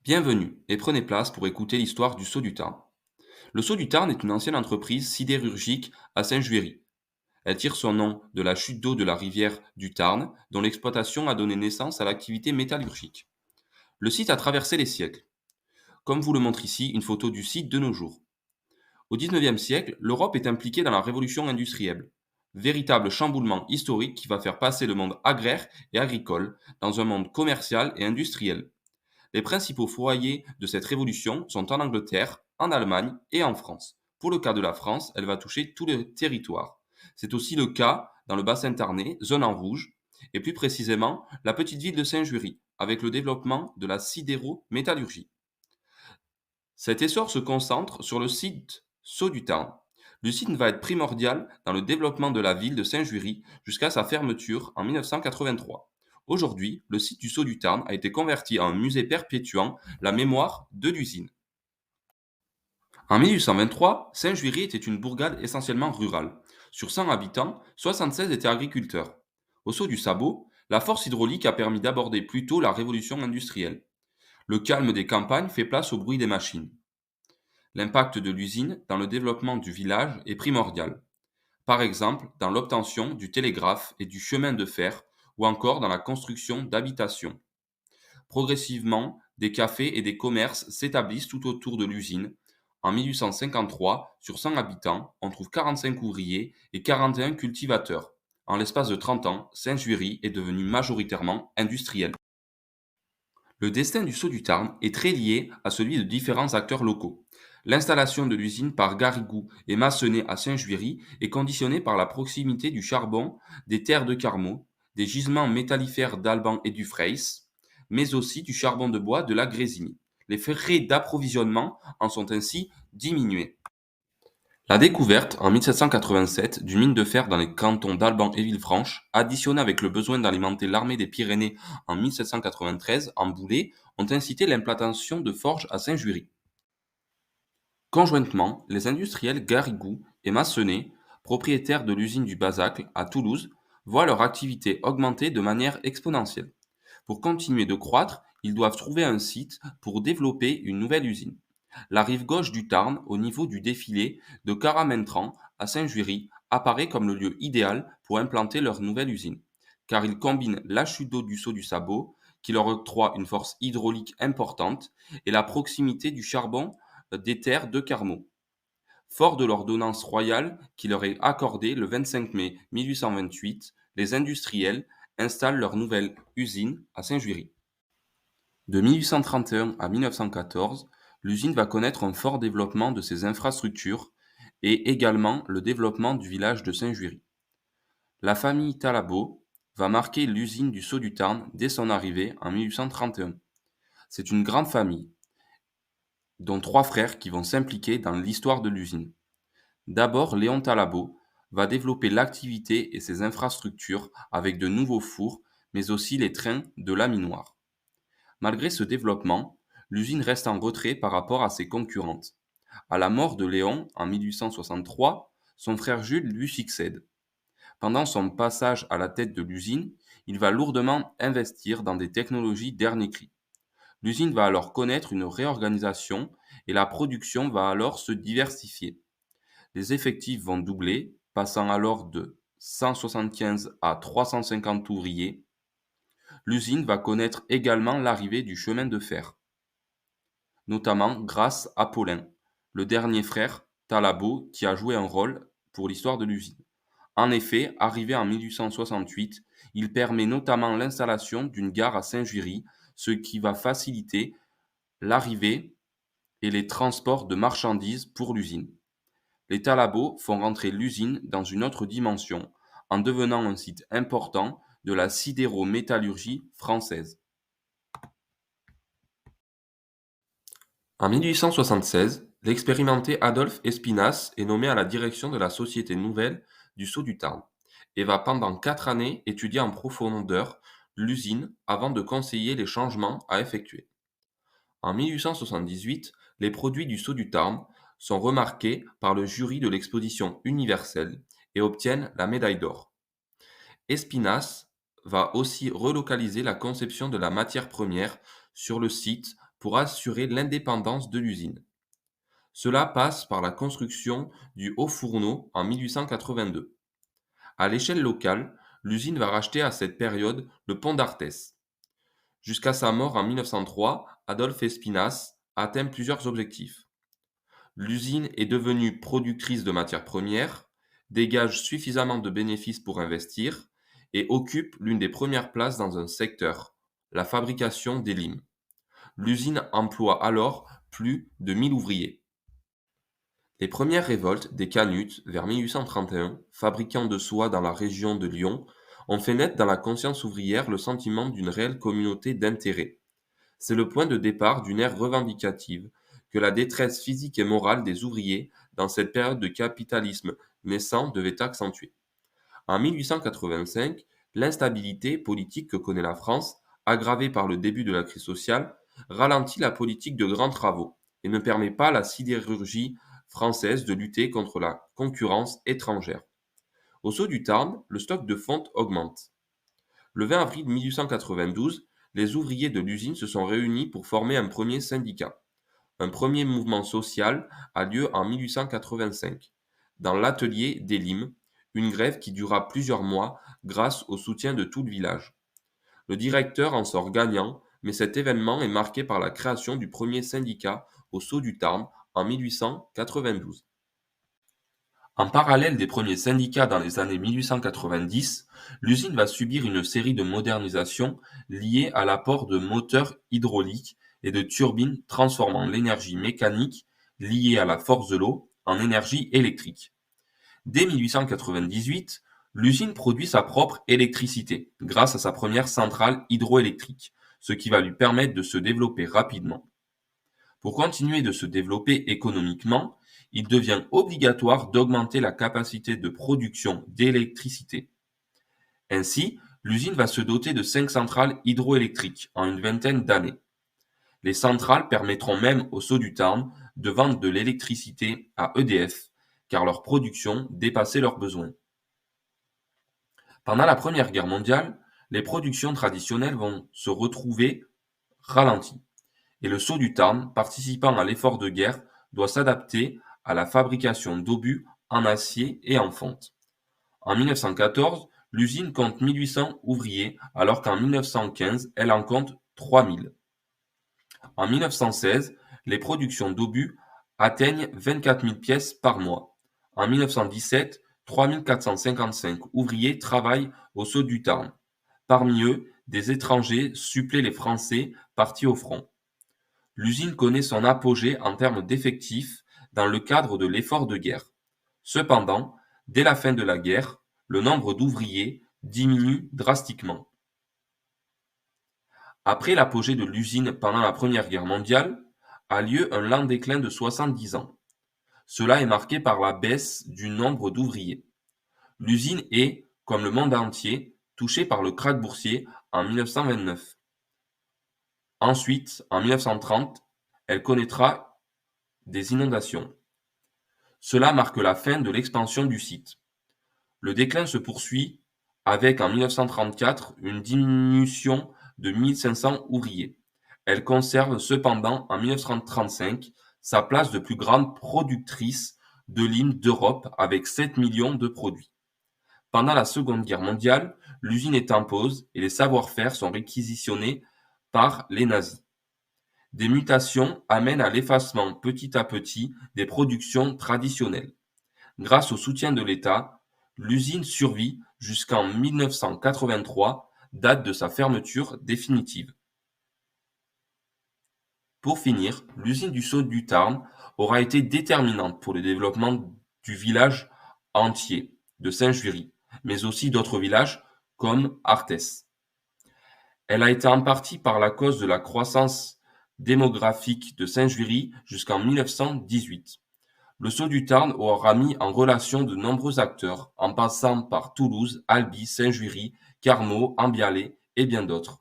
Bienvenue et prenez place pour écouter l'histoire du Sceau du Tarn. Le Sceau du Tarn est une ancienne entreprise sidérurgique à Saint-Juéry. Elle tire son nom de la chute d'eau de la rivière du Tarn, dont l'exploitation a donné naissance à l'activité métallurgique. Le site a traversé les siècles, comme vous le montre ici une photo du site de nos jours. Au XIXe siècle, l'Europe est impliquée dans la révolution industrielle, véritable chamboulement historique qui va faire passer le monde agraire et agricole dans un monde commercial et industriel. Les principaux foyers de cette révolution sont en Angleterre, en Allemagne et en France. Pour le cas de la France, elle va toucher tout le territoire. C'est aussi le cas dans le bassin tarnais, zone en rouge, et plus précisément la petite ville de Saint-Juéry, avec le développement de la sidéro-métallurgie. Cet essor se concentre sur le site Sceau du Tarn. Le site va être primordial dans le développement de la ville de Saint-Juéry jusqu'à sa fermeture en 1983. Aujourd'hui, le site du Sceau du Tarn a été converti en un musée perpétuant la mémoire de l'usine. En 1823, Saint-Juéry était une bourgade essentiellement rurale. Sur 100 habitants, 76 étaient agriculteurs. Au Sceau du Sabot, la force hydraulique a permis d'aborder plus tôt la révolution industrielle. Le calme des campagnes fait place au bruit des machines. L'impact de l'usine dans le développement du village est primordial, par exemple dans l'obtention du télégraphe et du chemin de fer ou encore dans la construction d'habitations. Progressivement, des cafés et des commerces s'établissent tout autour de l'usine. En 1853, sur 100 habitants, on trouve 45 ouvriers et 41 cultivateurs. En l'espace de 30 ans, Saint-Juéry est devenu majoritairement industriel. Le destin du Sceau du Tarn est très lié à celui de différents acteurs locaux. L'installation de l'usine par Garrigou et Massenet à Saint-Juéry est conditionnée par la proximité du charbon, des terres de Carmaux, des gisements métallifères d'Alban et du Freys, mais aussi du charbon de bois de la Grésine. Les frais d'approvisionnement en sont ainsi diminués. La découverte, en 1787, du mine de fer dans les cantons d'Alban et Villefranche, additionnée avec le besoin d'alimenter l'armée des Pyrénées en 1793 en boulet, ont incité l'implantation de forges à Saint-Juéry. Conjointement, les industriels Garrigou et Massenet, propriétaires de l'usine du Bazacle à Toulouse, voient leur activité augmenter de manière exponentielle. Pour continuer de croître, ils doivent trouver un site pour développer une nouvelle usine. La rive gauche du Tarn, au niveau du défilé de Caramentran à Saint-Juéry, apparaît comme le lieu idéal pour implanter leur nouvelle usine, car il combine la chute d'eau du Sceau du Sabot, qui leur octroie une force hydraulique importante, et la proximité du charbon des terres de Carmaux. Fort de l'ordonnance royale qui leur est accordée le 25 mai 1828, les industriels installent leur nouvelle usine à Saint-Juéry. De 1831 à 1914, l'usine va connaître un fort développement de ses infrastructures et également le développement du village de Saint-Juéry. La famille Talabot va marquer l'usine du Sceau du Tarn dès son arrivée en 1831. C'est une grande famille, dont trois frères qui vont s'impliquer dans l'histoire de l'usine. D'abord, Léon Talabot va développer l'activité et ses infrastructures avec de nouveaux fours, mais aussi les trains de laminoir. Malgré ce développement, l'usine reste en retrait par rapport à ses concurrentes. À la mort de Léon en 1863, son frère Jules lui succède. Pendant son passage à la tête de l'usine, il va lourdement investir dans des technologies dernier cri. L'usine va alors connaître une réorganisation et la production va alors se diversifier. Les effectifs vont doubler, passant alors de 175 à 350 ouvriers. L'usine va connaître également l'arrivée du chemin de fer, notamment grâce à Paulin, le dernier frère Talabot qui a joué un rôle pour l'histoire de l'usine. En effet, arrivé en 1868, il permet notamment l'installation d'une gare à Saint-Juéry, ce qui va faciliter l'arrivée et les transports de marchandises pour l'usine. Les Talabot font rentrer l'usine dans une autre dimension, en devenant un site important de la sidéro-métallurgie française. En 1876, l'expérimenté Adolphe Espinasse est nommé à la direction de la Société nouvelle du Sceau du Tarn et va pendant 4 années étudier en profondeur l'usine avant de conseiller les changements à effectuer. En 1878, les produits du Sceau du Tarn sont remarqués par le jury de l'exposition universelle et obtiennent la médaille d'or. Espinasse va aussi relocaliser la conception de la matière première sur le site pour assurer l'indépendance de l'usine. Cela passe par la construction du haut fourneau en 1882. À l'échelle locale, l'usine va racheter à cette période le pont d'Arthès. Jusqu'à sa mort en 1903, Adolphe Espinasse atteint plusieurs objectifs. L'usine est devenue productrice de matières premières, dégage suffisamment de bénéfices pour investir et occupe l'une des premières places dans un secteur, la fabrication des limes. L'usine emploie alors plus de 1000 ouvriers. Les premières révoltes des Canuts vers 1831, fabricants de soie dans la région de Lyon, ont fait naître dans la conscience ouvrière le sentiment d'une réelle communauté d'intérêt. C'est le point de départ d'une ère revendicative que la détresse physique et morale des ouvriers dans cette période de capitalisme naissant devait accentuer. En 1885, l'instabilité politique que connaît la France, aggravée par le début de la crise sociale, ralentit la politique de grands travaux et ne permet pas à la sidérurgie française de lutter contre la concurrence étrangère. Au Saut du Tarn, le stock de fonte augmente. Le 20 avril 1892, les ouvriers de l'usine se sont réunis pour former un premier syndicat. Un premier mouvement social a lieu en 1885, dans l'atelier des Limes, une grève qui dura plusieurs mois grâce au soutien de tout le village. Le directeur en sort gagnant, mais cet événement est marqué par la création du premier syndicat au Saut du Tarn en 1892. En parallèle des premiers syndicats dans les années 1890, l'usine va subir une série de modernisations liées à l'apport de moteurs hydrauliques et de turbines transformant l'énergie mécanique liée à la force de l'eau en énergie électrique. Dès 1898, l'usine produit sa propre électricité grâce à sa première centrale hydroélectrique, ce qui va lui permettre de se développer rapidement. Pour continuer de se développer économiquement, il devient obligatoire d'augmenter la capacité de production d'électricité. Ainsi, l'usine va se doter de 5 centrales hydroélectriques en une vingtaine d'années. Les centrales permettront même au Saut du Tarn de vendre de l'électricité à EDF, car leur production dépassait leurs besoins. Pendant la Première Guerre mondiale, les productions traditionnelles vont se retrouver ralenties, et le Saut du Tarn, participant à l'effort de guerre, doit s'adapter à la fabrication d'obus en acier et en fonte. En 1914, l'usine compte 1800 ouvriers, alors qu'en 1915, elle en compte 3000. En 1916, les productions d'obus atteignent 24 000 pièces par mois. En 1917, 3 455 ouvriers travaillent au Saut du Tarn. Parmi eux, des étrangers suppléent les Français partis au front. L'usine connaît son apogée en termes d'effectifs dans le cadre de l'effort de guerre. Cependant, dès la fin de la guerre, le nombre d'ouvriers diminue drastiquement. Après l'apogée de l'usine pendant la Première Guerre mondiale, a lieu un lent déclin de 70 ans. Cela est marqué par la baisse du nombre d'ouvriers. L'usine est, comme le monde entier, touchée par le krach boursier en 1929. Ensuite, en 1930, elle connaîtra des inondations. Cela marque la fin de l'expansion du site. Le déclin se poursuit avec en 1934 une diminution de 1500 ouvriers. Elle conserve cependant en 1935 sa place de plus grande productrice de limes d'Europe avec 7 millions de produits. Pendant la Seconde Guerre mondiale, l'usine est en pause et les savoir-faire sont réquisitionnés par les nazis. Des mutations amènent à l'effacement petit à petit des productions traditionnelles. Grâce au soutien de l'État, l'usine survit jusqu'en 1983, date de sa fermeture définitive. Pour finir, l'usine du Saut du Tarn aura été déterminante pour le développement du village entier de Saint-Juéry, mais aussi d'autres villages comme Arthès. Elle a été en partie par la cause de la croissance démographique de Saint-Juéry jusqu'en 1918. Le Saut du Tarn aura mis en relation de nombreux acteurs, en passant par Toulouse, Albi, Saint-Juéry, Carmaux, Ambialé et bien d'autres.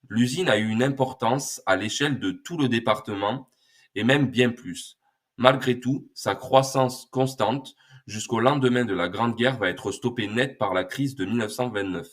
L'usine a eu une importance à l'échelle de tout le département et même bien plus. Malgré tout, sa croissance constante jusqu'au lendemain de la Grande Guerre va être stoppée net par la crise de 1929.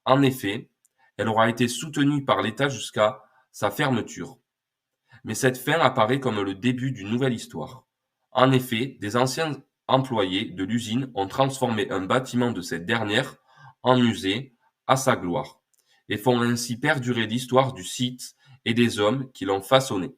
En effet, elle aura été soutenue par l'État jusqu'à sa fermeture. Mais cette fin apparaît comme le début d'une nouvelle histoire. En effet, des anciens employés de l'usine ont transformé un bâtiment de cette dernière en musée à sa gloire et font ainsi perdurer l'histoire du site et des hommes qui l'ont façonné.